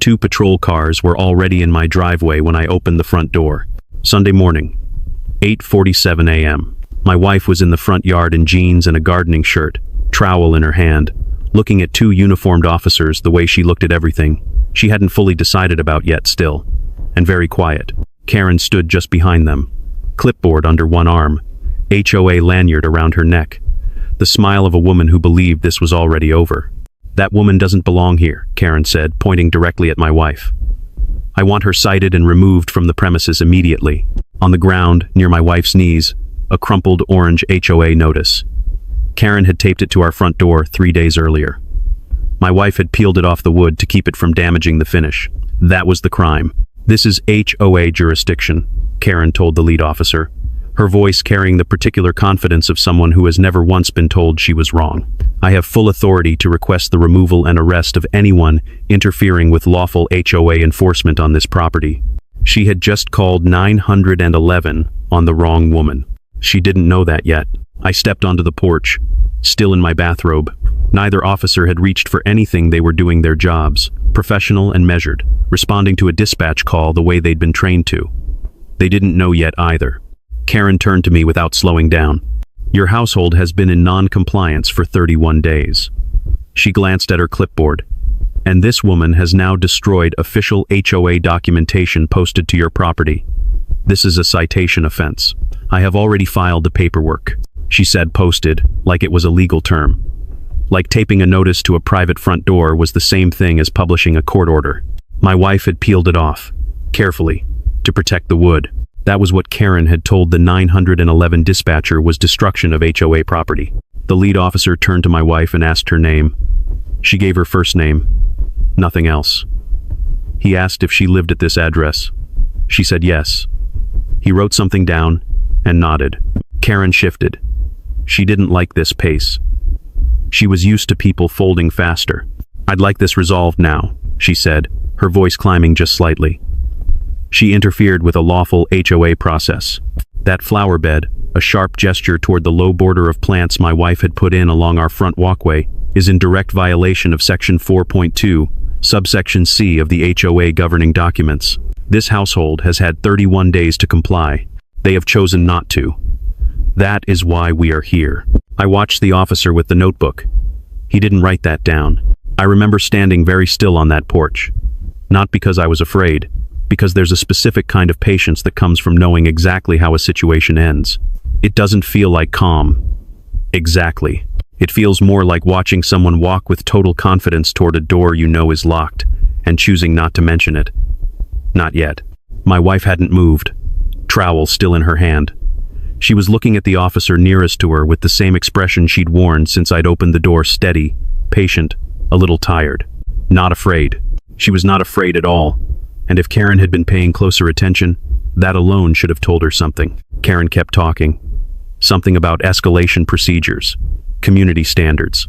2 patrol cars were already in my driveway when I opened the front door. Sunday morning, 8:47 a.m. My wife was in the front yard in jeans and a gardening shirt, trowel in her hand, looking at 2 uniformed officers the way she looked at everything she hadn't fully decided about yet still, and very quiet. Karen stood just behind them, clipboard under one arm, HOA lanyard around her neck, the smile of a woman who believed this was already over. "That woman doesn't belong here," Karen said, pointing directly at my wife. "I want her cited and removed from the premises immediately." On the ground, near my wife's knees, a crumpled orange HOA notice. Karen had taped it to our front door 3 days earlier. My wife had peeled it off the wood to keep it from damaging the finish. That was the crime. "This is HOA jurisdiction," Karen told the lead officer, her voice carrying the particular confidence of someone who has never once been told she was wrong. "I have full authority to request the removal and arrest of anyone interfering with lawful HOA enforcement on this property." She had just called 911 on the wrong woman. She didn't know that yet. I stepped onto the porch, still in my bathrobe. Neither officer had reached for anything. They were doing their jobs, professional and measured, responding to a dispatch call the way they'd been trained to. They didn't know yet either. Karen turned to me without slowing down. "Your household has been in non-compliance for 31 days. She glanced at her clipboard. "And this woman has now destroyed official HOA documentation posted to your property. This is a citation offense. I have already filed the paperwork," she said, posted, like it was a legal term. Like taping a notice to a private front door was the same thing as publishing a court order. My wife had peeled it off, carefully, to protect the wood. That was what Karen had told the 911 dispatcher was destruction of HOA property. The lead officer turned to my wife and asked her name. She gave her first name. Nothing else. He asked if she lived at this address. She said yes. He wrote something down and nodded. Karen shifted. She didn't like this pace. She was used to people folding faster. "I'd like this resolved now," she said, her voice climbing just slightly. She interfered with a lawful HOA process. That flower bed, a sharp gesture toward the low border of plants my wife had put in along our front walkway, is in direct violation of Section 4.2, subsection C of the HOA governing documents. This household has had 31 days to comply. They have chosen not to. That is why we are here. I watched the officer with the notebook. He didn't write that down. I remember standing very still on that porch. Not because I was afraid, because there's a specific kind of patience that comes from knowing exactly how a situation ends. It doesn't feel like calm. Exactly. It feels more like watching someone walk with total confidence toward a door you know is locked, and choosing not to mention it. Not yet. My wife hadn't moved, trowel still in her hand. She was looking at the officer nearest to her with the same expression she'd worn since I'd opened the door, steady, patient, a little tired. Not afraid. She was not afraid at all. And if Karen had been paying closer attention, that alone should have told her something. Karen kept talking. Something about escalation procedures, community standards.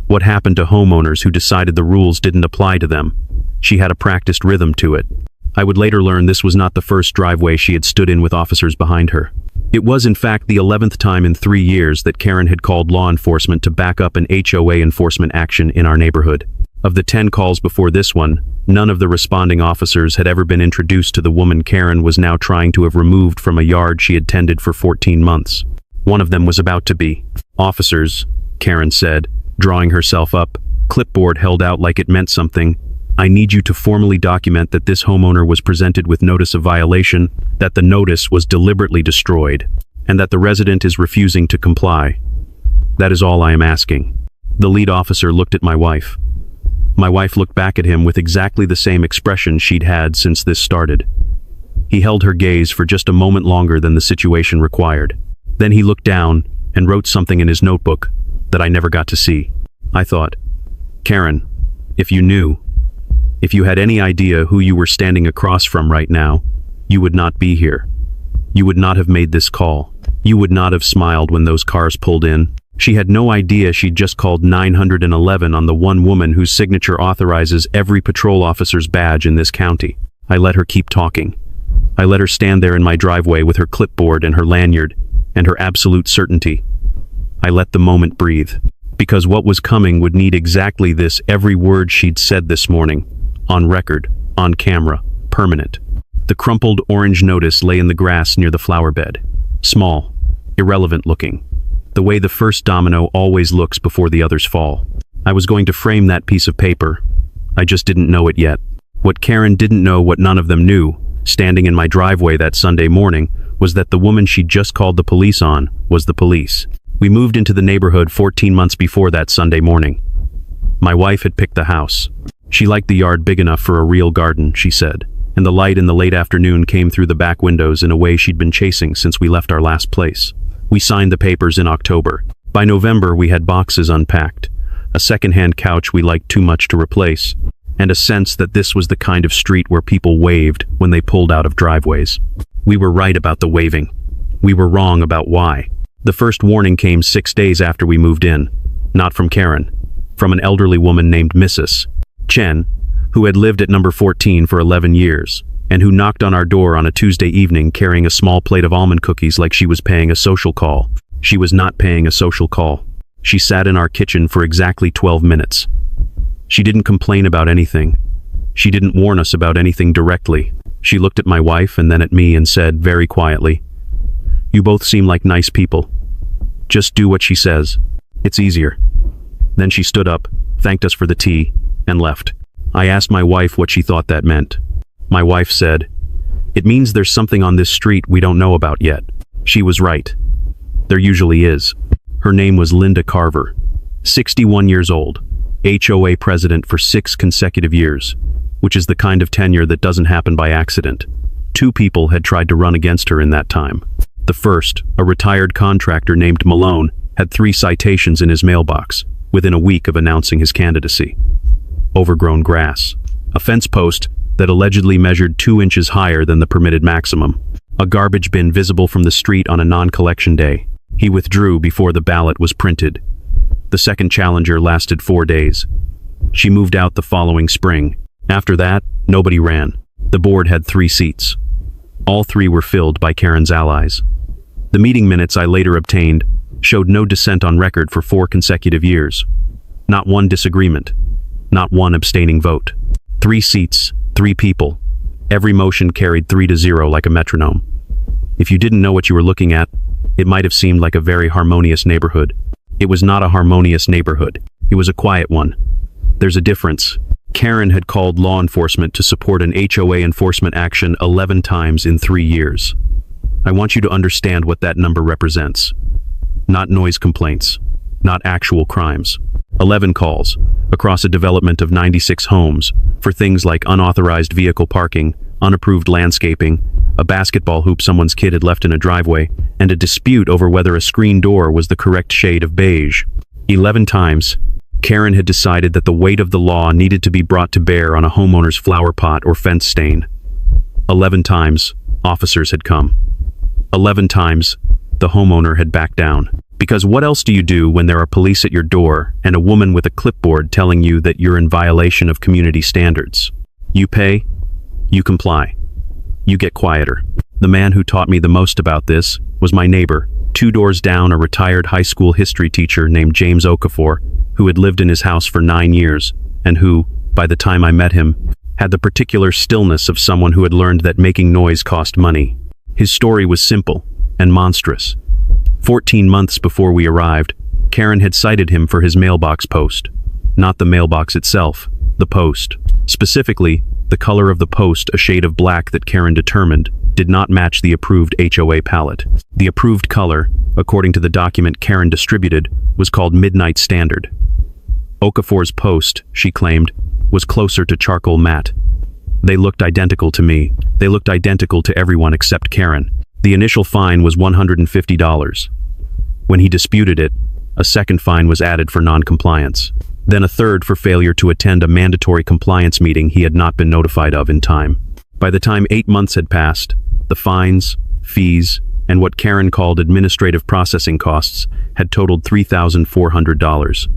What happened to homeowners who decided the rules didn't apply to them? She had a practiced rhythm to it. I would later learn this was not the first driveway she had stood in with officers behind her. It was in fact the 11th time in 3 years that Karen had called law enforcement to back up an HOA enforcement action in our neighborhood. Of the 10 calls before this one, none of the responding officers had ever been introduced to the woman Karen was now trying to have removed from a yard she had tended for 14 months. One of them was about to be. "Officers," Karen said, drawing herself up, clipboard held out like it meant something, "I need you to formally document that this homeowner was presented with notice of violation, that the notice was deliberately destroyed, and that the resident is refusing to comply. That is all I am asking." The lead officer looked at my wife. My wife looked back at him with exactly the same expression she'd had since this started. He held her gaze for just a moment longer than the situation required. Then he looked down and wrote something in his notebook that I never got to see. I thought, "Karen, if you knew, if you had any idea who you were standing across from right now, you would not be here. You would not have made this call. You would not have smiled when those cars pulled in." She had no idea she'd just called 911 on the one woman whose signature authorizes every patrol officer's badge in this county. I let her keep talking. I let her stand there in my driveway with her clipboard and her lanyard and her absolute certainty. I let the moment breathe. Because what was coming would need exactly this, every word she'd said this morning, On record, on camera, permanent. The crumpled orange notice lay in the grass near the flower bed. Small, irrelevant looking. The way the first domino always looks before the others fall. I was going to frame that piece of paper. I just didn't know it yet. What Karen didn't know, what none of them knew, standing in my driveway that Sunday morning, was that the woman she'd just called the police on was the police. We moved into the neighborhood 14 months before that Sunday morning. My wife had picked the house. She liked the yard big enough for a real garden, she said, and the light in the late afternoon came through the back windows in a way she'd been chasing since we left our last place. We signed the papers in October. By November, we had boxes unpacked, a second-hand couch we liked too much to replace, and a sense that this was the kind of street where people waved when they pulled out of driveways. We were right about the waving. We were wrong about why. The first warning came 6 days after we moved in. Not from Karen. From an elderly woman named Mrs. Chen, who had lived at number 14 for 11 years, and who knocked on our door on a Tuesday evening carrying a small plate of almond cookies like she was paying a social call. She was not paying a social call. She sat in our kitchen for exactly 12 minutes. She didn't complain about anything. She didn't warn us about anything directly. She looked at my wife and then at me and said very quietly, "You both seem like nice people. Just do what she says. It's easier." Then she stood up, thanked us for the tea, and left. I asked my wife what she thought that meant. My wife said, "It means there's something on this street we don't know about yet." She was right. There usually is. Her name was Linda Carver, 61 years old, HOA president for 6 consecutive years, which is the kind of tenure that doesn't happen by accident. 2 people had tried to run against her in that time. The first, a retired contractor named Malone, had 3 citations in his mailbox within a week of announcing his candidacy. Overgrown grass, a fence post that allegedly measured 2 inches higher than the permitted maximum, a garbage bin visible from the street on a non-collection day. He withdrew before the ballot was printed. The second challenger lasted 4 days. She moved out the following spring. After that, nobody ran. The board had 3 seats. All 3 were filled by Karen's allies. The meeting minutes I later obtained showed no dissent on record for 4 consecutive years. Not one disagreement. Not one abstaining vote. 3 seats, 3 people. Every motion carried 3-0 like a metronome. If you didn't know what you were looking at, it might have seemed like a very harmonious neighborhood. It was not a harmonious neighborhood. It was a quiet one. There's a difference. Karen had called law enforcement to support an HOA enforcement action 11 times in 3 years. I want you to understand what that number represents. Not noise complaints, not actual crimes. 11 calls, across a development of 96 homes, for things like unauthorized vehicle parking, unapproved landscaping, a basketball hoop someone's kid had left in a driveway, and a dispute over whether a screen door was the correct shade of beige. 11 times, Karen had decided that the weight of the law needed to be brought to bear on a homeowner's flower pot or fence stain. 11 times, officers had come. 11 times, the homeowner had backed down. Because what else do you do when there are police at your door and a woman with a clipboard telling you that you're in violation of community standards? You pay, you comply, you get quieter. The man who taught me the most about this was my neighbor, 2 doors down, a retired high school history teacher named James Okafor, who had lived in his house for 9 years, and who, by the time I met him, had the particular stillness of someone who had learned that making noise cost money. His story was simple and monstrous. 14 months before we arrived, Karen had cited him for his mailbox post. Not the mailbox itself, the post. Specifically, the color of the post, a shade of black that Karen determined, did not match the approved HOA palette. The approved color, according to the document Karen distributed, was called Midnight Standard. Okafor's post, she claimed, was closer to charcoal matte. They looked identical to me. They looked identical to everyone except Karen. The initial fine was $150. When he disputed it, a second fine was added for non-compliance. Then a third for failure to attend a mandatory compliance meeting he had not been notified of in time. By the time 8 months had passed, the fines, fees, and what Karen called administrative processing costs had totaled $3,400.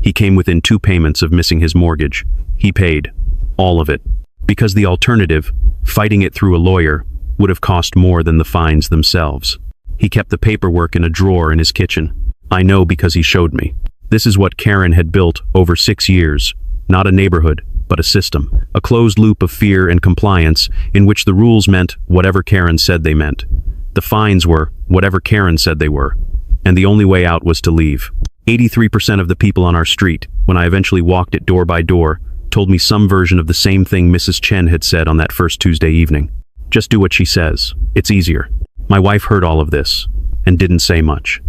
He came within 2 payments of missing his mortgage. He paid all of it. Because the alternative, fighting it through a lawyer, would have cost more than the fines themselves. He kept the paperwork in a drawer in his kitchen. I know because he showed me. This is what Karen had built over 6 years. Not a neighborhood, but a system, a closed loop of fear and compliance in which the rules meant whatever Karen said they meant. The fines were whatever Karen said they were, and the only way out was to leave. 83% of the people on our street, when I eventually walked it door by door, told me some version of the same thing Mrs. Chen had said on that first Tuesday evening. Just do what she says. It's easier. My wife heard all of this and didn't say much.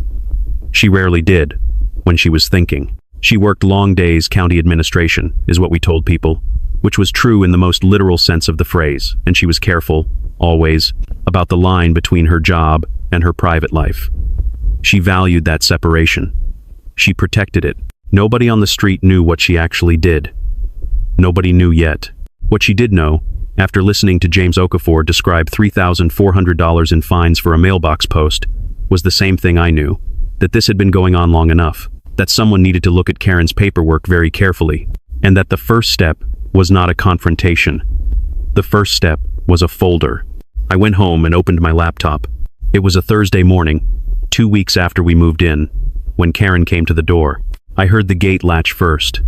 She rarely did when she was thinking. She worked long days county administration, is what we told people, which was true in the most literal sense of the phrase, and she was careful, always, about the line between her job and her private life. She valued that separation. She protected it. Nobody on the street knew what she actually did. Nobody knew yet. What she did know, after listening to James Okafor describe $3,400 in fines for a mailbox post, was the same thing I knew, that this had been going on long enough, that someone needed to look at Karen's paperwork very carefully, and that the first step was not a confrontation. The first step was a folder. I went home and opened my laptop. It was a Thursday morning, 2 weeks after we moved in, when Karen came to the door. I heard the gate latch first.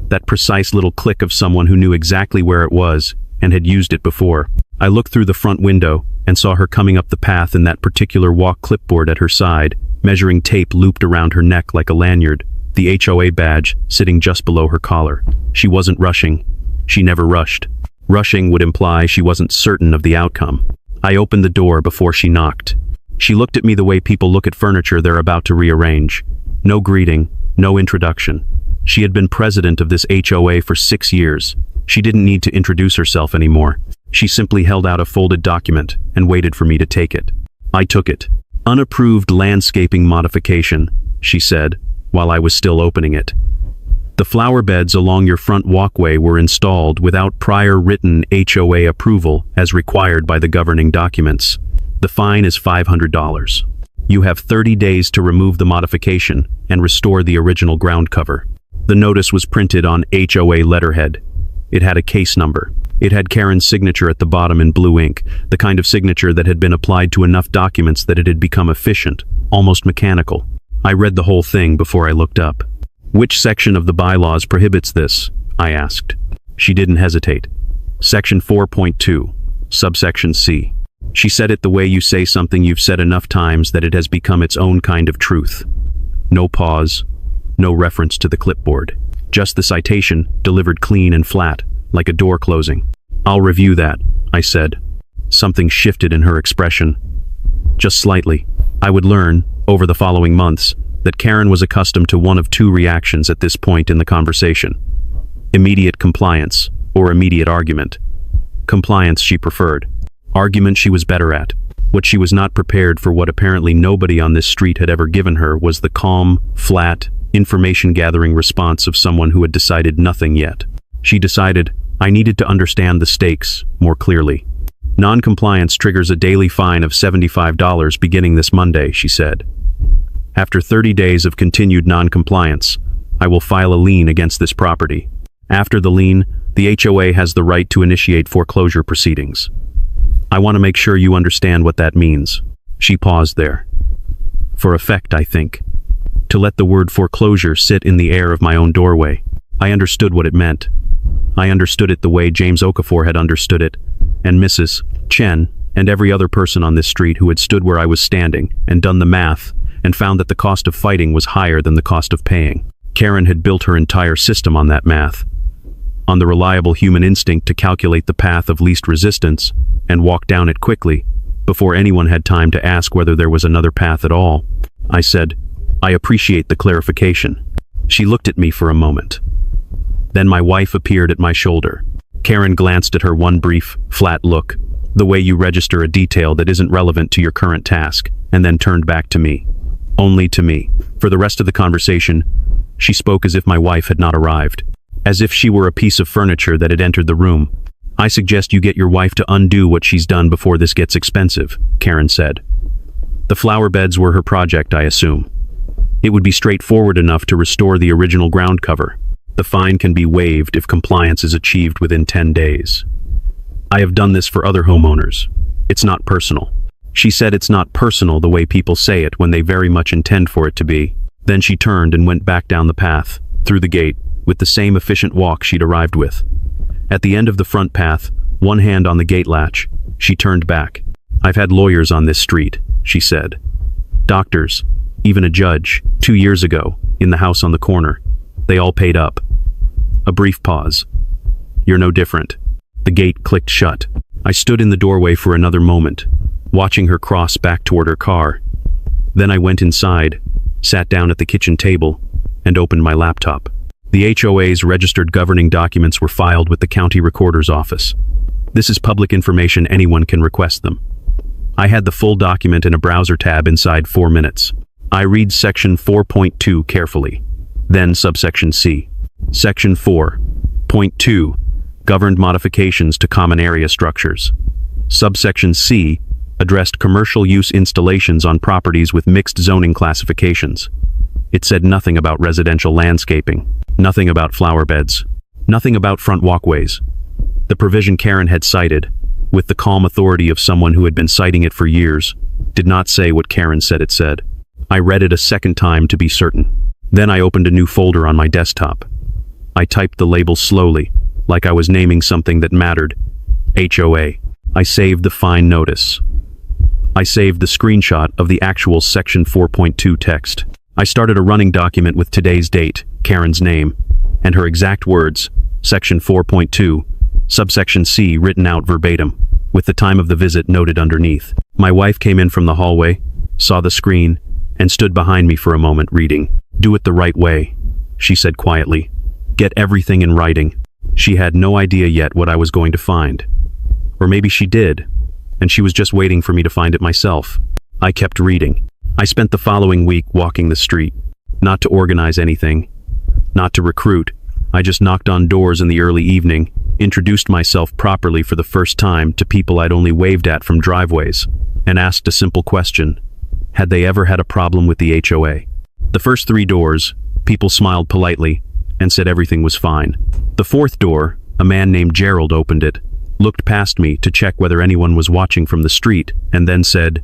That precise little click of someone who knew exactly where it was and had used it before. I looked through the front window and saw her coming up the path in that particular walk clipboard at her side, measuring tape looped around her neck like a lanyard, the HOA badge sitting just below her collar. She wasn't rushing. She never rushed. Rushing would imply she wasn't certain of the outcome. I opened the door before she knocked. She looked at me the way people look at furniture they're about to rearrange. No greeting, no introduction. She had been president of this HOA for 6 years. She didn't need to introduce herself anymore. She simply held out a folded document and waited for me to take it. I took it. "Unapproved landscaping modification," she said, while I was still opening it. "The flower beds along your front walkway were installed without prior written HOA approval as required by the governing documents. The fine is $500. You have 30 days to remove the modification and restore the original ground cover." The notice was printed on HOA letterhead. It had a case number. It had Karen's signature at the bottom in blue ink, the kind of signature that had been applied to enough documents that it had become efficient, almost mechanical. I read the whole thing before I looked up. "Which section of the bylaws prohibits this?" I asked. She didn't hesitate. "Section 4.2, subsection C." She said it the way you say something you've said enough times that it has become its own kind of truth. No pause, no reference to the clipboard. Just the citation, delivered clean and flat, like a door closing. "I'll review that," I said. Something shifted in her expression. Just slightly. I would learn, over the following months, that Karen was accustomed to one of two reactions at this point in the conversation. Immediate compliance, or immediate argument. Compliance she preferred. Argument she was better at. What she was not prepared for, what apparently nobody on this street had ever given her, was the calm, flat, information-gathering response of someone who had decided nothing yet. She decided, I needed to understand the stakes more clearly. "Non-compliance triggers a daily fine of $75 beginning this Monday," she said. "After 30 days of continued non-compliance, I will file a lien against this property. After the lien, the HOA has the right to initiate foreclosure proceedings. I want to make sure you understand what that means." She paused there. For effect, I think. To let the word foreclosure sit in the air of my own doorway. I understood what it meant. I understood it the way James Okafor had understood it, and Mrs. Chen, and every other person on this street who had stood where I was standing and done the math and found that the cost of fighting was higher than the cost of paying. Karen had built her entire system on that math, on the reliable human instinct to calculate the path of least resistance and walk down it quickly, before anyone had time to ask whether there was another path at all. I said, "I appreciate the clarification." She looked at me for a moment. Then my wife appeared at my shoulder. Karen glanced at her one brief, flat look, the way you register a detail that isn't relevant to your current task, and then turned back to me. Only to me. For the rest of the conversation, she spoke as if my wife had not arrived, as if she were a piece of furniture that had entered the room. "I suggest you get your wife to undo what she's done before this gets expensive," Karen said. The flower beds were her project, I assume. It would be straightforward enough to restore the original ground cover. The fine can be waived if compliance is achieved within 10 days. I have done this for other homeowners. It's not personal. She said it's not personal the way people say it when they very much intend for it to be. Then she turned and went back down the path, through the gate, with the same efficient walk she'd arrived with. At the end of the front path, one hand on the gate latch, she turned back. "I've had lawyers on this street," she said. "Doctors, even a judge, 2 years ago, in the house on the corner. They all paid up." A brief pause. "You're no different." The gate clicked shut. I stood in the doorway for another moment, watching her cross back toward her car. Then I went inside, sat down at the kitchen table, and opened my laptop. The HOA's registered governing documents were filed with the county recorder's office. This is public information, anyone can request them. I had the full document in a browser tab inside 4 minutes. I read section 4.2 carefully, then subsection C. Section 4.2 governed modifications to common area structures. Subsection C addressed commercial use installations on properties with mixed zoning classifications. It said nothing about residential landscaping, nothing about flower beds, nothing about front walkways. The provision Karen had cited, with the calm authority of someone who had been citing it for years, did not say what Karen said it said. I read it a second time to be certain. Then I opened a new folder on my desktop. I typed the label slowly, like I was naming something that mattered. HOA. I saved the fine notice. I saved the screenshot of the actual section 4.2 text. I started a running document with today's date, Karen's name, and her exact words, section 4.2, subsection C written out verbatim, with the time of the visit noted underneath. My wife came in from the hallway, saw the screen, and stood behind me for a moment reading. "Do it the right way," she said quietly. "Get everything in writing." She had no idea yet what I was going to find. Or maybe she did, and she was just waiting for me to find it myself. I kept reading. I spent the following week walking the street, not to organize anything, not to recruit. I just knocked on doors in the early evening, introduced myself properly for the first time to people I'd only waved at from driveways, and asked a simple question. Had they ever had a problem with the HOA? The first 3 doors, people smiled politely and said everything was fine. The 4th door, a man named Gerald opened it, looked past me to check whether anyone was watching from the street, and then said,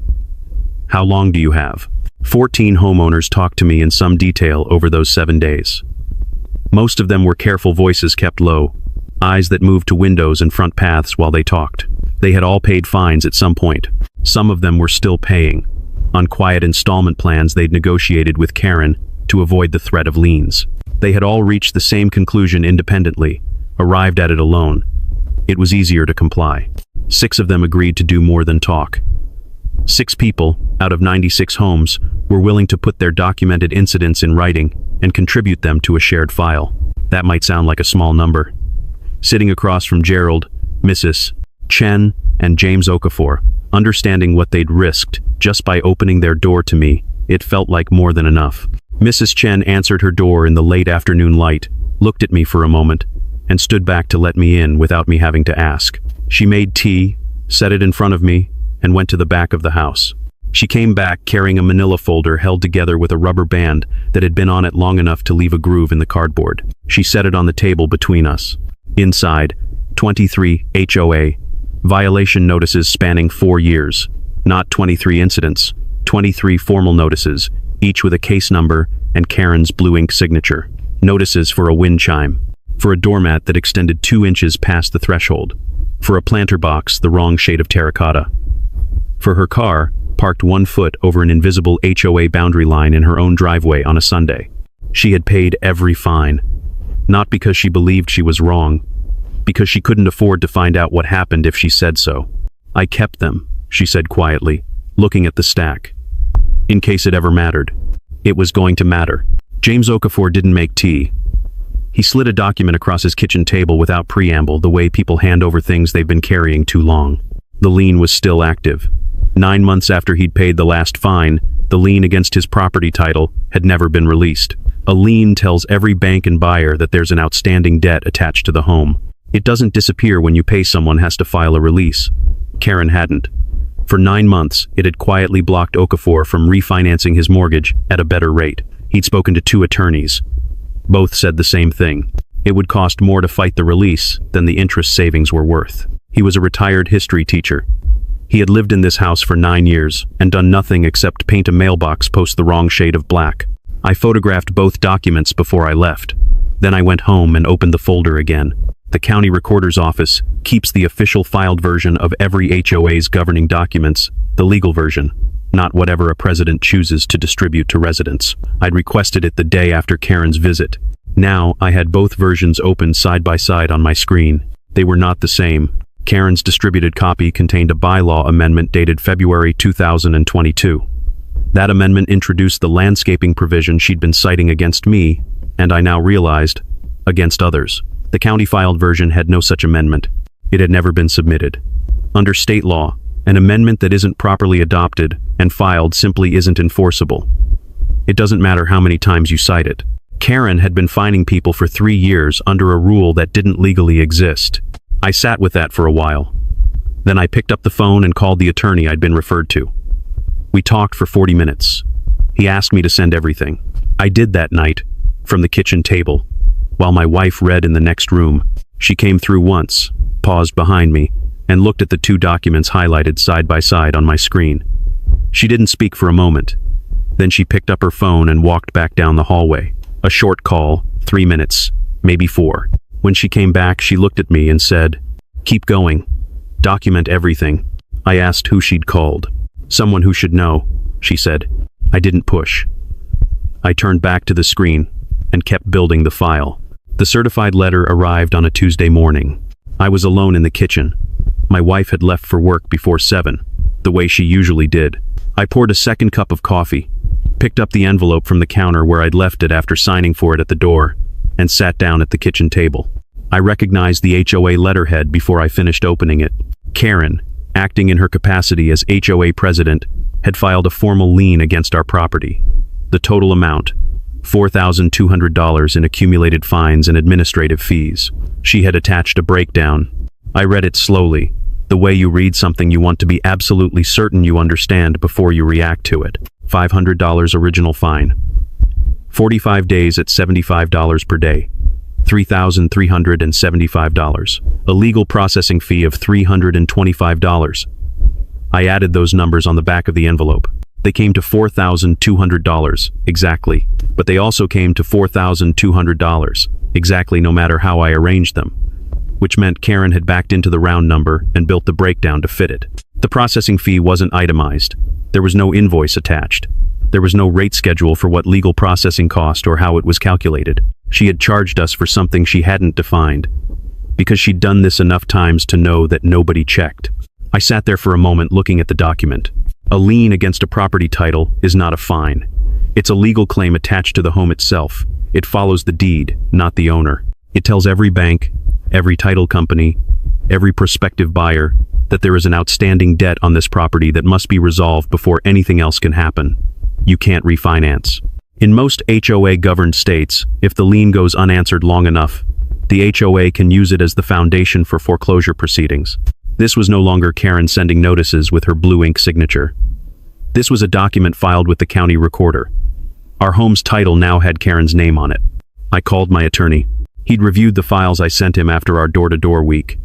"How long do you have?" 14 homeowners talked to me in some detail over those 7 days. Most of them were careful voices kept low, eyes that moved to windows and front paths while they talked. They had all paid fines at some point. Some of them were still paying, on quiet installment plans they'd negotiated with Karen to avoid the threat of liens. They had all reached the same conclusion independently, arrived at it alone. It was easier to comply. 6 of them agreed to do more than talk. 6 people, out of 96 homes, were willing to put their documented incidents in writing and contribute them to a shared file. That might sound like a small number. Sitting across from Gerald, Mrs. Chen, and James Okafor, understanding what they'd risked just by opening their door to me, it felt like more than enough. Mrs. Chen answered her door in the late afternoon light, looked at me for a moment, and stood back to let me in without me having to ask. She made tea, set it in front of me, and went to the back of the house. She came back carrying a manila folder held together with a rubber band that had been on it long enough to leave a groove in the cardboard. She set it on the table between us. Inside, 23 HOA violation notices spanning 4 years. Not 23 incidents, 23 formal notices, each with a case number and Karen's blue ink signature. Notices for a wind chime, for a doormat that extended 2 inches past the threshold, for a planter box the wrong shade of terracotta, for her car parked 1 foot over an invisible HOA boundary line in her own driveway on a Sunday. She had paid every fine, not because she believed she was wrong, because she couldn't afford to find out what happened if she said so. "I kept them," she said quietly, looking at the stack. "In case it ever mattered." It was going to matter. James Okafor didn't make tea. He slid a document across his kitchen table without preamble, the way people hand over things they've been carrying too long. The lien was still active. 9 months after he'd paid the last fine, the lien against his property title had never been released. A lien tells every bank and buyer that there's an outstanding debt attached to the home. It doesn't disappear when you pay someone has to file a release. Karen hadn't. For 9 months, it had quietly blocked Okafor from refinancing his mortgage at a better rate. He'd spoken to 2 attorneys. Both said the same thing. It would cost more to fight the release than the interest savings were worth. He was a retired history teacher. He had lived in this house for 9 years and done nothing except paint a mailbox post the wrong shade of black. I photographed both documents before I left. Then I went home and opened the folder again. The county recorder's office keeps the official filed version of every HOA's governing documents, the legal version, not whatever a president chooses to distribute to residents. I'd requested it the day after Karen's visit. Now, I had both versions open side by side on my screen. They were not the same. Karen's distributed copy contained a bylaw amendment dated February 2022. That amendment introduced the landscaping provision she'd been citing against me, and I now realized, against others. The county-filed version had no such amendment. It had never been submitted. Under state law, an amendment that isn't properly adopted and filed simply isn't enforceable. It doesn't matter how many times you cite it. Karen had been fining people for 3 years under a rule that didn't legally exist. I sat with that for a while. Then I picked up the phone and called the attorney I'd been referred to. We talked for 40 minutes. He asked me to send everything. I did that night, from the kitchen table, while my wife read in the next room. She came through once, paused behind me, and looked at the 2 documents highlighted side by side on my screen. She didn't speak for a moment. Then she picked up her phone and walked back down the hallway. A short call, 3 minutes, maybe 4. When she came back, she looked at me and said, "Keep going. Document everything." I asked who she'd called. "Someone who should know," she said. I didn't push. I turned back to the screen and kept building the file. The certified letter arrived on a Tuesday morning. I was alone in the kitchen. My wife had left for work before 7, the way she usually did. I poured a second cup of coffee, picked up the envelope from the counter where I'd left it after signing for it at the door, and sat down at the kitchen table. I recognized the HOA letterhead before I finished opening it. Karen, acting in her capacity as HOA president, had filed a formal lien against our property. The total amount, $4,200 in accumulated fines and administrative fees. She had attached a breakdown. I read it slowly, the way you read something you want to be absolutely certain you understand before you react to it. $500 original fine. 45 days at $75 per day. $3,375. A legal processing fee of $325. I added those numbers on the back of the envelope. They came to $4,200, exactly. But they also came to $4,200, exactly no matter how I arranged them. Which meant Karen had backed into the round number and built the breakdown to fit it. The processing fee wasn't itemized. There was no invoice attached. There was no rate schedule for what legal processing cost or how it was calculated. She had charged us for something she hadn't defined, because she'd done this enough times to know that nobody checked. I sat there for a moment looking at the document. A lien against a property title is not a fine. It's a legal claim attached to the home itself. It follows the deed, not the owner. It tells every bank, every title company, every prospective buyer that there is an outstanding debt on this property that must be resolved before anything else can happen. You can't refinance. In most HOA-governed states, if the lien goes unanswered long enough, the HOA can use it as the foundation for foreclosure proceedings. This was no longer Karen sending notices with her blue ink signature. This was a document filed with the county recorder. Our home's title now had Karen's name on it. I called my attorney. He'd reviewed the files I sent him after our door-to-door week.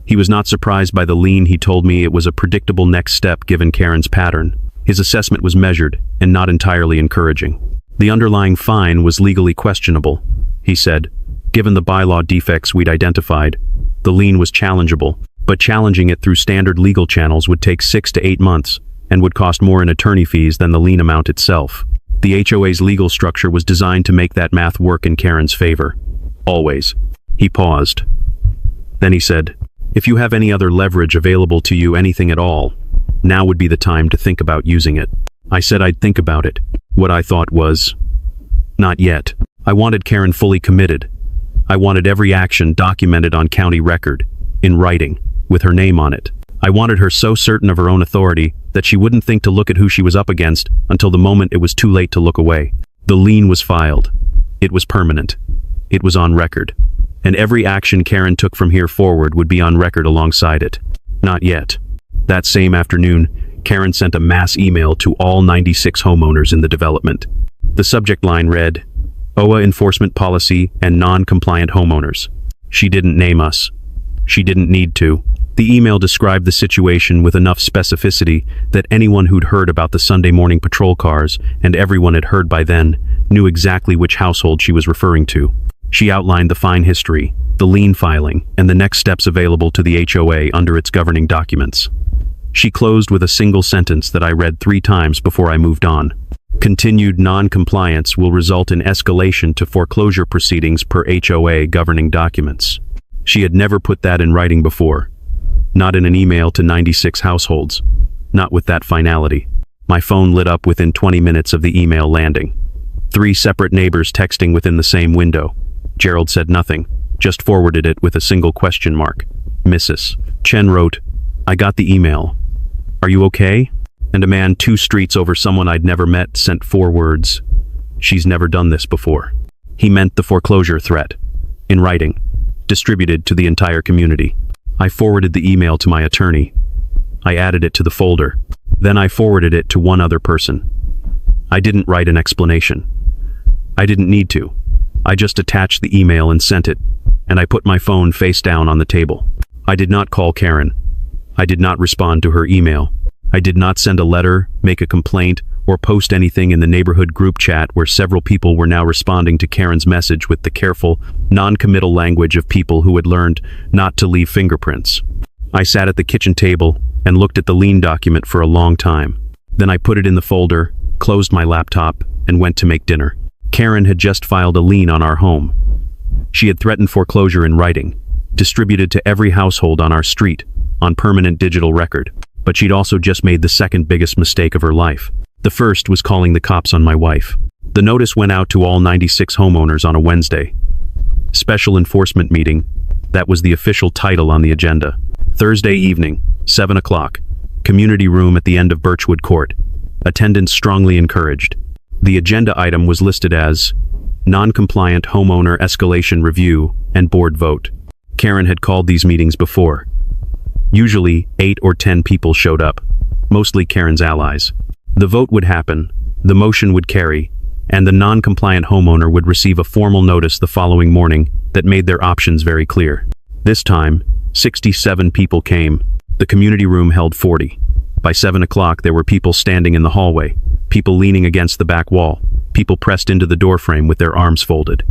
He was not surprised by the lien. He told me it was a predictable next step given Karen's pattern. His assessment was measured and not entirely encouraging. The underlying fine was legally questionable, he said. Given the bylaw defects we'd identified, the lien was challengeable, but challenging it through standard legal channels would take 6 to 8 months and would cost more in attorney fees than the lien amount itself. The HOA's legal structure was designed to make that math work in Karen's favor. Always. He paused. Then he said, "If you have any other leverage available to you, anything at all, now would be the time to think about using it." I said I'd think about it. What I thought was, not yet. I wanted Karen fully committed. I wanted every action documented on county record, in writing, with her name on it. I wanted her so certain of her own authority that she wouldn't think to look at who she was up against until the moment it was too late to look away. The lien was filed. It was permanent. It was on record. And every action Karen took from here forward would be on record alongside it. Not yet. That same afternoon, Karen sent a mass email to all 96 homeowners in the development. The subject line read, "HOA enforcement policy and non-compliant homeowners." She didn't name us. She didn't need to. The email described the situation with enough specificity that anyone who'd heard about the Sunday morning patrol cars, and everyone had heard by then, knew exactly which household she was referring to. She outlined the fine history, the lien filing, and the next steps available to the HOA under its governing documents. She closed with a single sentence that I read 3 times before I moved on. Continued non-compliance will result in escalation to foreclosure proceedings per HOA governing documents. She had never put that in writing before. Not in an email to 96 households. Not with that finality. My phone lit up within 20 minutes of the email landing. 3 separate neighbors texting within the same window. Gerald said nothing, just forwarded it with a single question mark. Mrs. Chen wrote, "I got the email. Are you okay?" And a man 2 streets over someone I'd never met sent 4 words. "She's never done this before." He meant the foreclosure threat. In writing. Distributed to the entire community. I forwarded the email to my attorney. I added it to the folder. Then I forwarded it to 1 other person. I didn't write an explanation. I didn't need to. I just attached the email and sent it, and I put my phone face down on the table. I did not call Karen. I did not respond to her email. I did not send a letter, make a complaint, or post anything in the neighborhood group chat where several people were now responding to Karen's message with the careful, non-committal language of people who had learned not to leave fingerprints. I sat at the kitchen table and looked at the lien document for a long time. Then I put it in the folder, closed my laptop, and went to make dinner. Karen had just filed a lien on our home. She had threatened foreclosure in writing, distributed to every household on our street, on permanent digital record. But she'd also just made the second biggest mistake of her life. The first was calling the cops on my wife. The notice went out to all 96 homeowners on a Wednesday. Special enforcement meeting, that was the official title on the agenda. Thursday evening, 7 o'clock, community room at the end of Birchwood Court. Attendance strongly encouraged. The agenda item was listed as non-compliant homeowner escalation review and board vote. Karen had called these meetings before. Usually, 8 or 10 people showed up, mostly Karen's allies. The vote would happen, the motion would carry, and the non-compliant homeowner would receive a formal notice the following morning that made their options very clear. This time, 67 people came. The community room held 40. By 7 o'clock, there were people standing in the hallway, people leaning against the back wall, people pressed into the doorframe with their arms folded.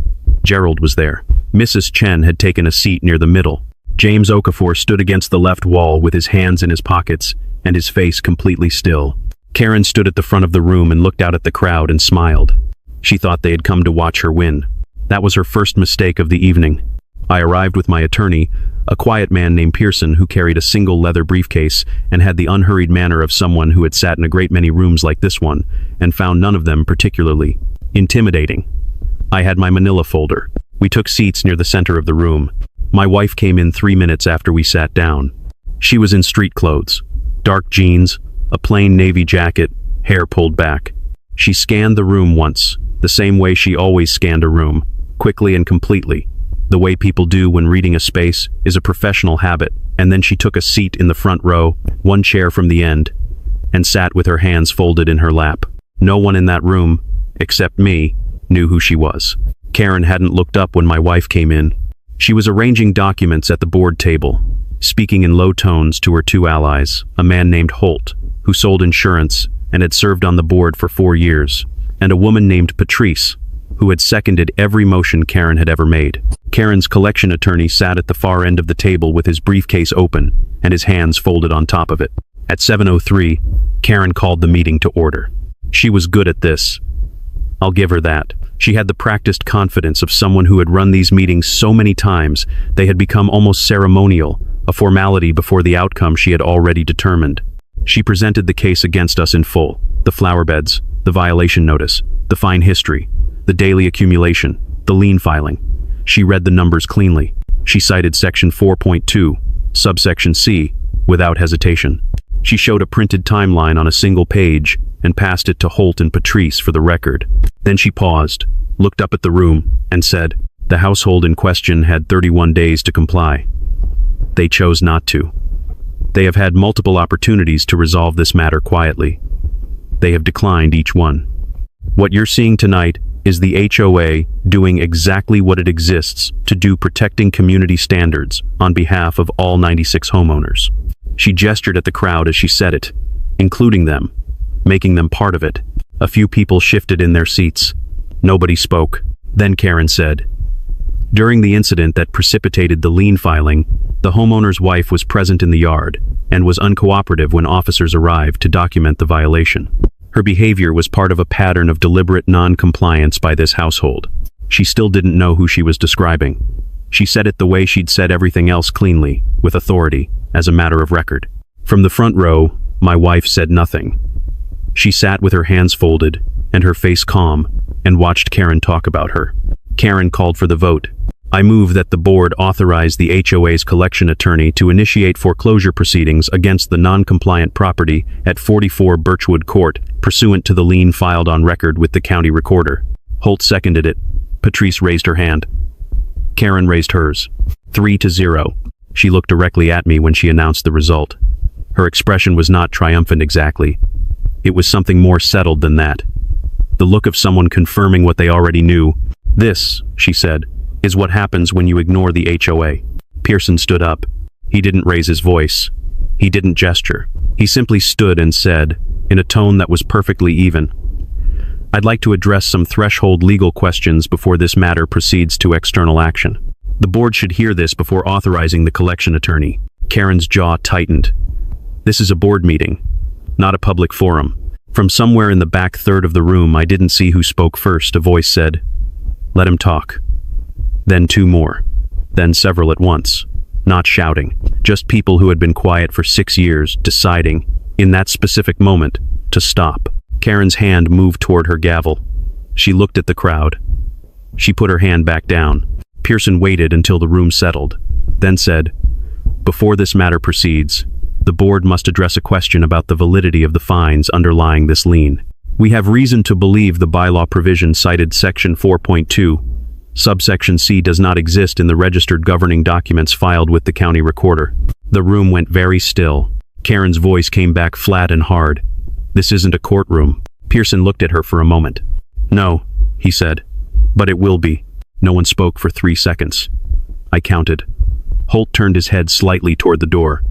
Gerald was there. Mrs. Chen had taken a seat near the middle. James Okafor stood against the left wall with his hands in his pockets and his face completely still. Karen stood at the front of the room and looked out at the crowd and smiled. She thought they had come to watch her win. That was her first mistake of the evening. I arrived with my attorney, a quiet man named Pearson who carried a single leather briefcase and had the unhurried manner of someone who had sat in a great many rooms like this one and found none of them particularly intimidating. I had my manila folder. We took seats near the center of the room. My wife came in 3 minutes after we sat down. She was in street clothes, dark jeans, a plain navy jacket, hair pulled back. She scanned the room once, the same way she always scanned a room, quickly and completely. The way people do when reading a space is a professional habit, and then she took a seat in the front row, 1 chair from the end, and sat with her hands folded in her lap. No one in that room, except me, knew who she was. Karen hadn't looked up when my wife came in. She was arranging documents at the board table, speaking in low tones to her 2 allies, a man named Holt, who sold insurance and had served on the board for 4 years, and a woman named Patrice, who had seconded every motion Karen had ever made. Karen's collection attorney sat at the far end of the table with his briefcase open and his hands folded on top of it. At 7:03, Karen called the meeting to order. She was good at this. I'll give her that. She had the practiced confidence of someone who had run these meetings so many times they had become almost ceremonial, a formality before the outcome she had already determined. She presented the case against us in full, the flower beds, the violation notice, the fine history, the daily accumulation, the lien filing. She read the numbers cleanly. She cited section 4.2, subsection C, without hesitation. She showed a printed timeline on a single page and passed it to Holt and Patrice for the record. Then she paused, looked up at the room, and said, the household in question had 31 days to comply. They chose not to. They have had multiple opportunities to resolve this matter quietly. They have declined each one. What you're seeing tonight is the HOA doing exactly what it exists to do, protecting community standards on behalf of all 96 homeowners. She gestured at the crowd as she said it, including them, making them part of it. A few people shifted in their seats. Nobody spoke. Then Karen said, During the incident that precipitated the lien filing, the homeowner's wife was present in the yard and was uncooperative when officers arrived to document the violation. Her behavior was part of a pattern of deliberate non-compliance by this household. She still didn't know who she was describing. She said it the way she'd said everything else, cleanly, with authority, as a matter of record. From the front row, my wife said nothing. She sat with her hands folded and her face calm and watched Karen talk about her. Karen called for the vote. I move that the board authorize the HOA's collection attorney to initiate foreclosure proceedings against the non-compliant property at 44 Birchwood Court, pursuant to the lien filed on record with the county recorder. Holt seconded it. Patrice raised her hand. Karen raised hers. 3-0. She looked directly at me when she announced the result. Her expression was not triumphant exactly. It was something more settled than that. The look of someone confirming what they already knew. This, she said, is what happens when you ignore the HOA. Pearson stood up. He didn't raise his voice. He didn't gesture. He simply stood and said, in a tone that was perfectly even, I'd like to address some threshold legal questions before this matter proceeds to external action. The board should hear this before authorizing the collection attorney. Karen's jaw tightened. This is a board meeting, not a public forum. From somewhere in the back third of the room, I didn't see who spoke first. A voice said, let him talk. Then two more. Then several at once. Not shouting. Just people who had been quiet for 6 years, deciding, in that specific moment, to stop. Karen's hand moved toward her gavel. She looked at the crowd. She put her hand back down. Pearson waited until the room settled, then said, before this matter proceeds, the board must address a question about the validity of the fines underlying this lien. We have reason to believe the bylaw provision cited Section 4.2, subsection C does not exist in the registered governing documents filed with the county recorder. The room went very still. Karen's voice came back flat and hard. This isn't a courtroom. Pearson looked at her for a moment. No, he said, but it will be. No one spoke for 3 seconds. I counted. Holt turned his head slightly toward the door.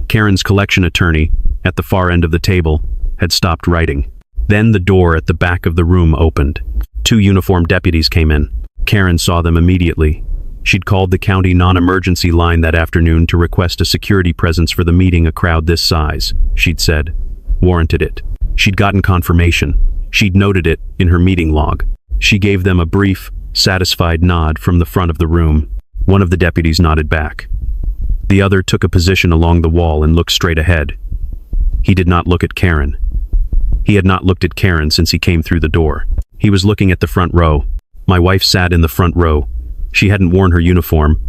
Karen's collection attorney, at the far end of the table, had stopped writing. Then the door at the back of the room opened. 2 uniformed deputies came in. Karen saw them immediately. She'd called the county non-emergency line that afternoon to request a security presence for the meeting. A crowd this size, she'd said, warranted it. She'd gotten confirmation. She'd noted it in her meeting log. She gave them a brief, satisfied nod from the front of the room. One of the deputies nodded back. The other took a position along the wall and looked straight ahead. He did not look at Karen. He had not looked at Karen since he came through the door. He was looking at the front row. My wife sat in the front row. She hadn't worn her uniform,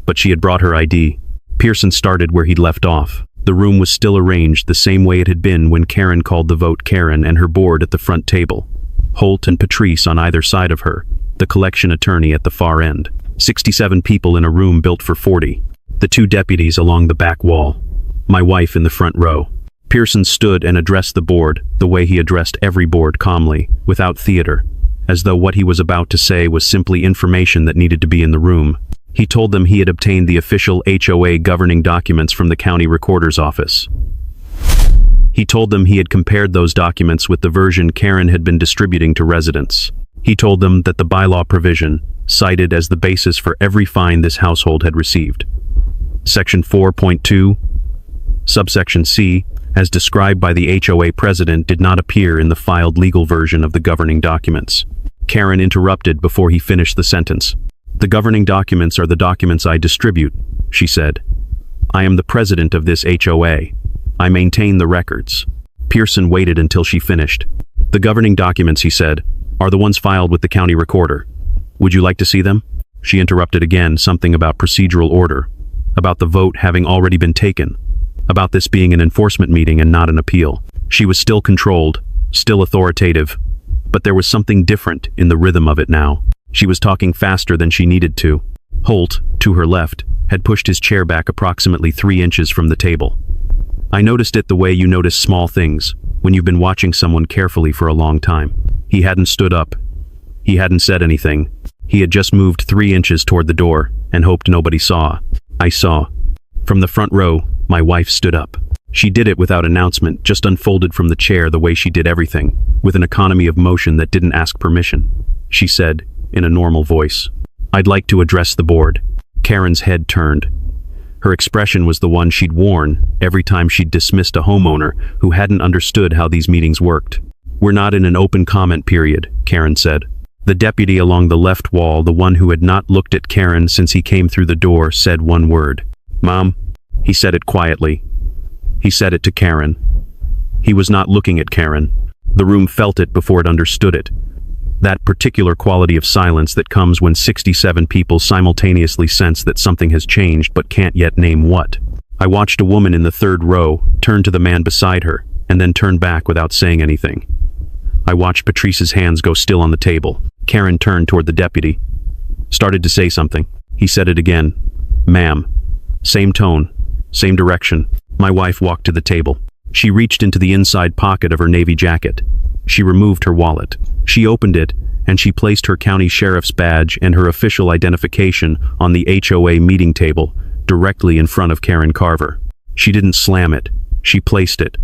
but she had brought her ID. Pearson started where he'd left off. The room was still arranged the same way it had been when Karen called the vote. Karen and her board at the front table. Holt and Patrice on either side of her. The collection attorney at the far end. 67 people in a room built for 40. The 2 deputies along the back wall. My wife in the front row. Pearson stood and addressed the board the way he addressed every board, calmly, without theater, as though what he was about to say was simply information that needed to be in the room. He told them he had obtained the official HOA governing documents from the county recorder's office. He told them he had compared those documents with the version Karen had been distributing to residents. He told them that the bylaw provision, cited as the basis for every fine this household had received, Section 4.2, subsection C, as described by the HOA president, did not appear in the filed legal version of the governing documents. Karen interrupted before he finished the sentence. The governing documents are the documents I distribute, she said. I am the president of this HOA. I maintain the records. Pearson waited until she finished. The governing documents, he said, are the ones filed with the county recorder. Would you like to see them? She interrupted again, something about procedural order, about the vote having already been taken, about this being an enforcement meeting and not an appeal. She was still controlled, still authoritative, but there was something different in the rhythm of it now. She was talking faster than she needed to. Holt, to her left, had pushed his chair back approximately 3 inches from the table. I noticed it the way you notice small things when you've been watching someone carefully for a long time. He hadn't stood up. He hadn't said anything. He had just moved 3 inches toward the door and hoped nobody saw. I saw. From the front row, my wife stood up. She did it without announcement, just unfolded from the chair the way she did everything, with an economy of motion that didn't ask permission. She said, in a normal voice, I'd like to address the board. Karen's head turned. Her expression was the one she'd worn every time she'd dismissed a homeowner who hadn't understood how these meetings worked. We're not in an open comment period, Karen said. The deputy along the left wall, the one who had not looked at Karen since he came through the door, said one word. Mom. He said it quietly. He said it to Karen. He was not looking at Karen. The room felt it before it understood it. That particular quality of silence that comes when 67 people simultaneously sense that something has changed but can't yet name what. I watched a woman in the third row turn to the man beside her and then turn back without saying anything. I watched Patrice's hands go still on the table. Karen turned toward the deputy. Started to say something. He said it again. Ma'am. Same tone. Same direction. My wife walked to the table. She reached into the inside pocket of her navy jacket. She removed her wallet. She opened it, and she placed her county sheriff's badge and her official identification on the HOA meeting table, directly in front of Karen Carver. She didn't slam it. She placed it.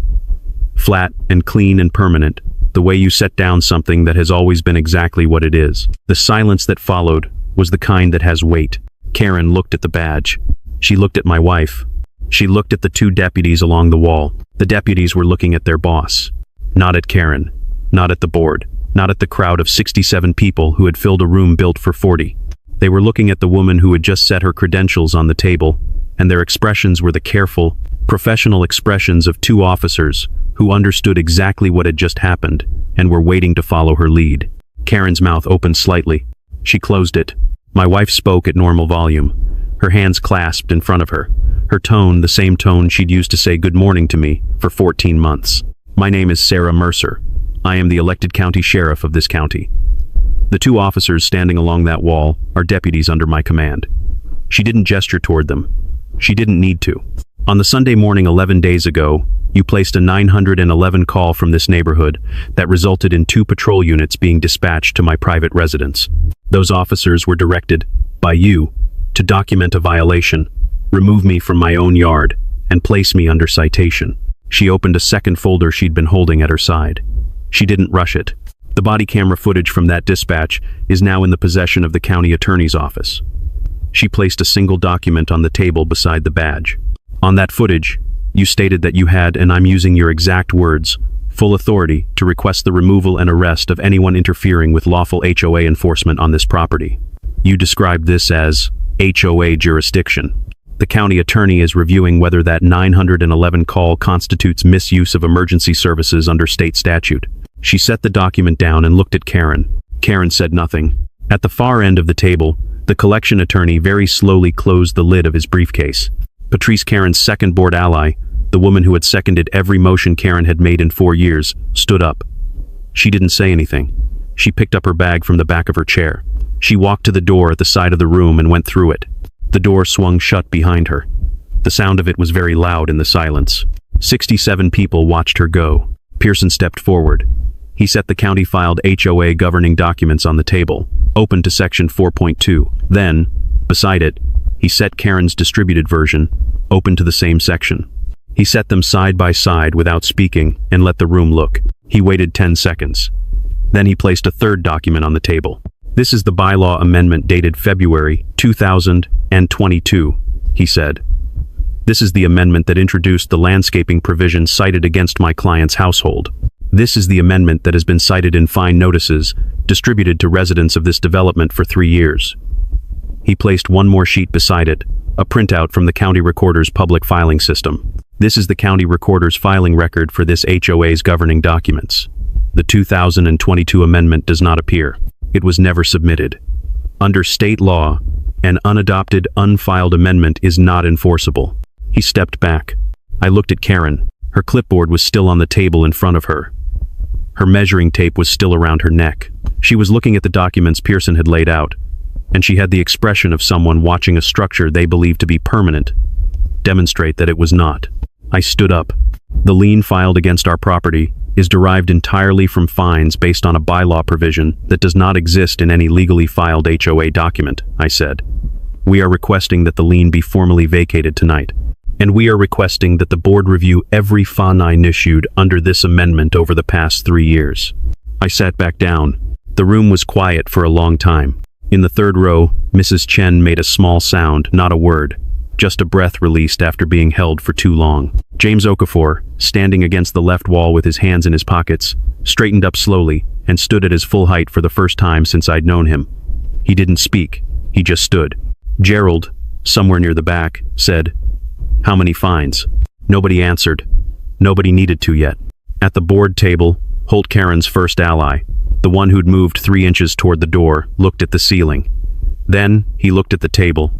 Flat and clean and permanent, the way you set down something that has always been exactly what it is. The silence that followed was the kind that has weight. Karen looked at the badge. She looked at my wife. She looked at the two deputies along the wall. The deputies were looking at their boss. Not at Karen. Not at the board. Not at the crowd of 67 people who had filled a room built for 40. They were looking at the woman who had just set her credentials on the table, and their expressions were the careful, professional expressions of two officers who understood exactly what had just happened and were waiting to follow her lead. Karen's mouth opened slightly. She closed it. My wife spoke at normal volume, her hands clasped in front of her, her tone the same tone she'd used to say good morning to me for 14 months. My name is Sarah Mercer. I am the elected county sheriff of this county. The two officers standing along that wall are deputies under my command. She didn't gesture toward them. She didn't need to. On the Sunday morning 11 days ago, you placed a 911 call from this neighborhood that resulted in 2 patrol units being dispatched to my private residence. Those officers were directed, by you, to document a violation, remove me from my own yard, and place me under citation. She opened a second folder she'd been holding at her side. She didn't rush it. The body camera footage from that dispatch is now in the possession of the county attorney's office. She placed a single document on the table beside the badge. On that footage, you stated that you had, and I'm using your exact words, full authority to request the removal and arrest of anyone interfering with lawful HOA enforcement on this property. You described this as HOA jurisdiction. The county attorney is reviewing whether that 911 call constitutes misuse of emergency services under state statute. She set the document down and looked at Karen. Karen said nothing. At the far end of the table, the collection attorney very slowly closed the lid of his briefcase. Patrice, Karen's second board ally, the woman who had seconded every motion Karen had made in 4 years, stood up. She didn't say anything. She picked up her bag from the back of her chair. She walked to the door at the side of the room and went through it. The door swung shut behind her. The sound of it was very loud in the silence. 67 people watched her go. Pearson stepped forward. He set the county-filed HOA governing documents on the table, open to section 4.2. Then, beside it, he set Karen's distributed version, open to the same section. He set them side by side without speaking and let the room look. He waited 10 seconds. Then he placed a third document on the table. This is the bylaw amendment dated February 2022, he said. This is the amendment that introduced the landscaping provision cited against my client's household. This is the amendment that has been cited in fine notices distributed to residents of this development for 3 years. He placed one more sheet beside it, a printout from the county recorder's public filing system. This is the county recorder's filing record for this HOA's governing documents. The 2022 amendment does not appear. It was never submitted. Under state law, an unadopted, unfiled amendment is not enforceable. He stepped back. I looked at Karen. Her clipboard was still on the table in front of her. Her measuring tape was still around her neck. She was looking at the documents Pearson had laid out, and she had the expression of someone watching a structure they believed to be permanent demonstrate that it was not. I stood up. The lien filed against our property is derived entirely from fines based on a bylaw provision that does not exist in any legally filed HOA document, I said. We are requesting that the lien be formally vacated tonight. And we are requesting that the board review every fine issued under this amendment over the past 3 years. I sat back down. The room was quiet for a long time. In the third row, Mrs. Chen made a small sound, not a word, just a breath released after being held for too long. James Okafor, standing against the left wall with his hands in his pockets, straightened up slowly and stood at his full height for the first time since I'd known him. He didn't speak, he just stood. Gerald, somewhere near the back, said, "How many fines?" Nobody answered. Nobody needed to yet. At the board table, Holt Karen's first ally, the one who'd moved 3 inches toward the door, looked at the ceiling. Then he looked at the table.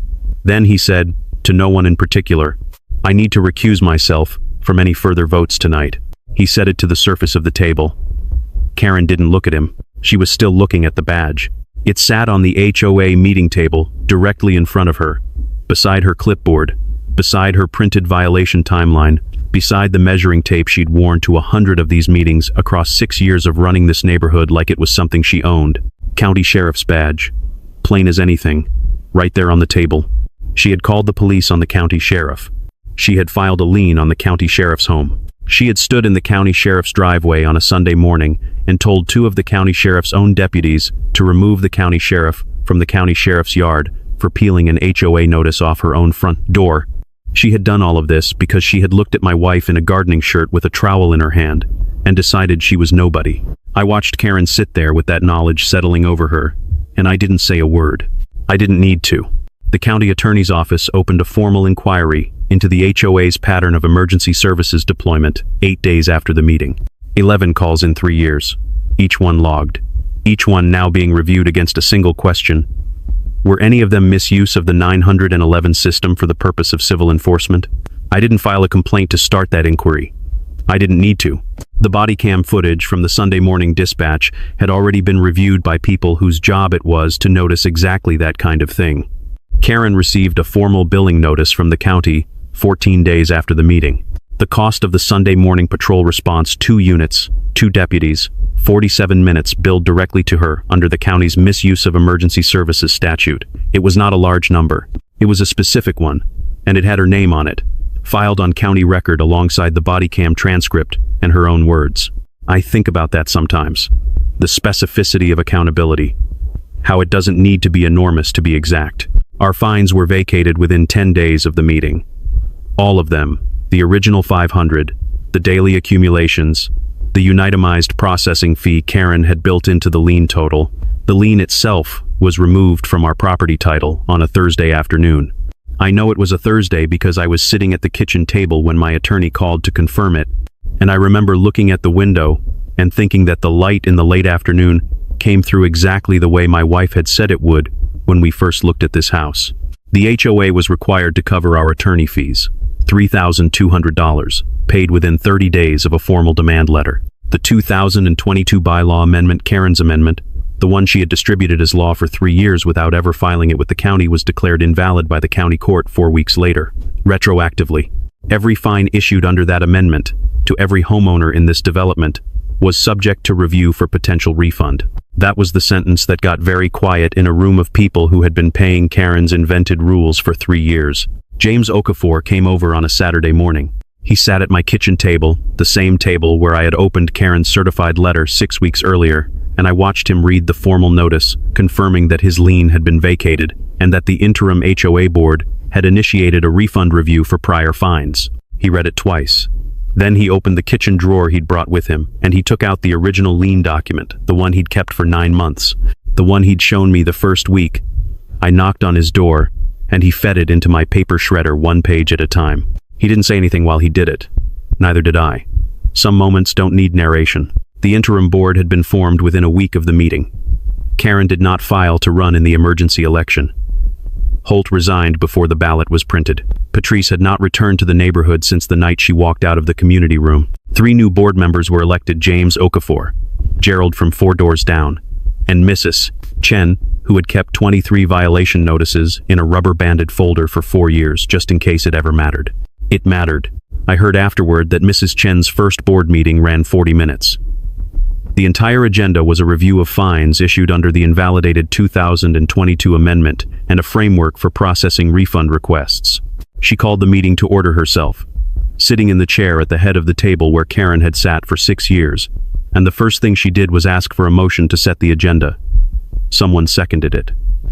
Then he said, to no one in particular, "I need to recuse myself from any further votes tonight." He said it to the surface of the table. Karen didn't look at him. She was still looking at the badge. It sat on the HOA meeting table, directly in front of her, beside her clipboard, beside her printed violation timeline, beside the measuring tape she'd worn to 100 of these meetings across 6 years of running this neighborhood like it was something she owned. County Sheriff's badge. Plain as anything. Right there on the table. She had called the police on the county sheriff. She had filed a lien on the county sheriff's home. She had stood in the county sheriff's driveway on a Sunday morning and told 2 of the county sheriff's own deputies to remove the county sheriff from the county sheriff's yard for peeling an HOA notice off her own front door. She had done all of this because she had looked at my wife in a gardening shirt with a trowel in her hand and decided she was nobody. I watched Karen sit there with that knowledge settling over her, and I didn't say a word. I didn't need to. The county attorney's office opened a formal inquiry into the HOA's pattern of emergency services deployment 8 days after the meeting. 11 calls in 3 years, each one logged, each one now being reviewed against a single question. Were any of them misuse of the 911 system for the purpose of civil enforcement? I didn't file a complaint to start that inquiry. I didn't need to. The body cam footage from the Sunday morning dispatch had already been reviewed by people whose job it was to notice exactly that kind of thing. Karen received a formal billing notice from the county 14 days after the meeting. The cost of the Sunday morning patrol response, 2 units, 2 deputies, 47 minutes billed directly to her under the county's misuse of emergency services statute. It was not a large number. It was a specific one, and it had her name on it, filed on county record alongside the body cam transcript and her own words. I think about that sometimes. The specificity of accountability. How it doesn't need to be enormous to be exact. Our fines were vacated within 10 days of the meeting. All of them, the original 500, the daily accumulations, the unitemized processing fee Karen had built into the lien total. The lien itself was removed from our property title on a Thursday afternoon. I know it was a Thursday because I was sitting at the kitchen table when my attorney called to confirm it, and I remember looking at the window and thinking that the light in the late afternoon came through exactly the way my wife had said it would when we first looked at this house. The HOA was required to cover our attorney fees, $3,200, paid within 30 days of a formal demand letter. The 2022 bylaw amendment, Karen's amendment, the one she had distributed as law for 3 years without ever filing it with the county, was declared invalid by the county court 4 weeks later, retroactively. Every fine issued under that amendment, to every homeowner in this development, was subject to review for potential refund. That was the sentence that got very quiet in a room of people who had been paying Karen's invented rules for 3 years. James Okafor came over on a Saturday morning. He sat at my kitchen table, the same table where I had opened Karen's certified letter 6 weeks earlier, and I watched him read the formal notice confirming that his lien had been vacated and that the interim HOA board had initiated a refund review for prior fines. He read it twice. Then he opened the kitchen drawer he'd brought with him, and he took out the original lien document, the one he'd kept for 9 months, the one he'd shown me the first week. I knocked on his door, and he fed it into my paper shredder 1 page at a time. He didn't say anything while he did it. Neither did I. Some moments don't need narration. The interim board had been formed within a week of the meeting. Karen did not file to run in the emergency election. Holt resigned before the ballot was printed. Patrice had not returned to the neighborhood since the night she walked out of the community room. 3 new board members were elected: James Okafor, Gerald from 4 doors down, and Mrs. Chen, who had kept 23 violation notices in a rubber-banded folder for 4 years, just in case it ever mattered. It mattered. I heard afterward that Mrs. Chen's first board meeting ran 40 minutes. The entire agenda was a review of fines issued under the invalidated 2022 amendment and a framework for processing refund requests. She called the meeting to order herself, sitting in the chair at the head of the table where Karen had sat for 6 years, and the first thing she did was ask for a motion to set the agenda. Someone seconded it.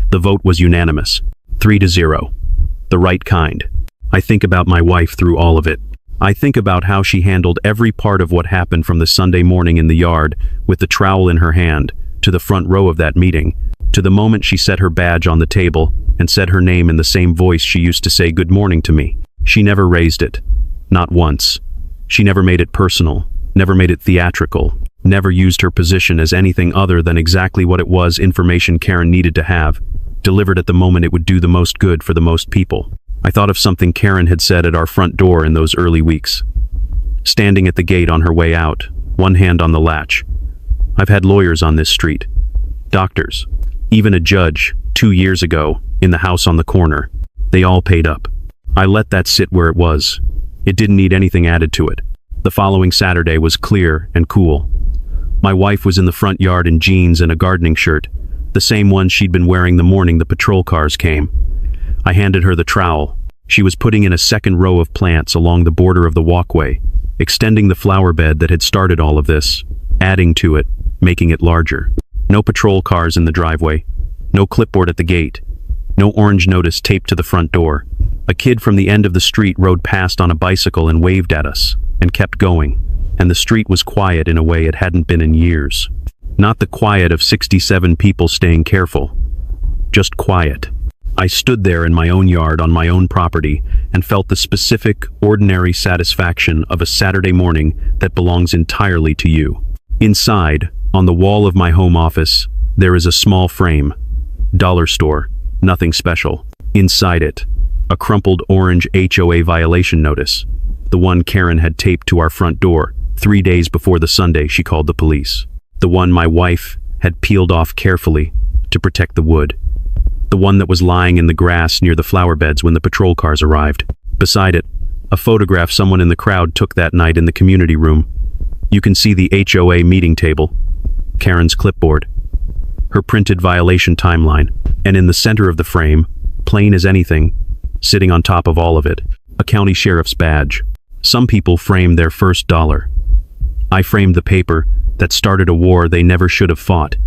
The vote was unanimous. 3-0. The right kind. I think about my wife through all of it. I think about how she handled every part of what happened from the Sunday morning in the yard with the trowel in her hand, to the front row of that meeting, to the moment she set her badge on the table and said her name in the same voice she used to say good morning to me. She never raised it. Not once. She never made it personal, never made it theatrical, never used her position as anything other than exactly what it was information Karen needed to have, delivered at the moment it would do the most good for the most people. I thought of something Karen had said at our front door in those early weeks. Standing at the gate on her way out, one hand on the latch. I've had lawyers on this street, doctors, even a judge, 2 years ago, in the house on the corner. They all paid up. I let that sit where it was. It didn't need anything added to it. The following Saturday was clear and cool. My wife was in the front yard in jeans and a gardening shirt, the same one she'd been wearing the morning the patrol cars came. I handed her the trowel. She was putting in a second row of plants along the border of the walkway, extending the flower bed that had started all of this, adding to it, making it larger. No patrol cars in the driveway, no clipboard at the gate, no orange notice taped to the front door. A kid from the end of the street rode past on a bicycle and waved at us, and kept going, and the street was quiet in a way it hadn't been in years. Not the quiet of 67 people staying careful, just quiet. I stood there in my own yard on my own property and felt the specific, ordinary satisfaction of a Saturday morning that belongs entirely to you. Inside, on the wall of my home office, there is a small frame. Dollar store, nothing special. Inside it, a crumpled orange HOA violation notice, the one Karen had taped to our front door 3 days before the Sunday she called the police. The one my wife had peeled off carefully to protect the wood. The one that was lying in the grass near the flower beds when the patrol cars arrived. Beside it, a photograph someone in the crowd took that night in the community room. You can see the HOA meeting table, Karen's clipboard, her printed violation timeline, and in the center of the frame, plain as anything, sitting on top of all of it, a county sheriff's badge. Some people frame their first dollar. I framed the paper that started a war they never should have fought.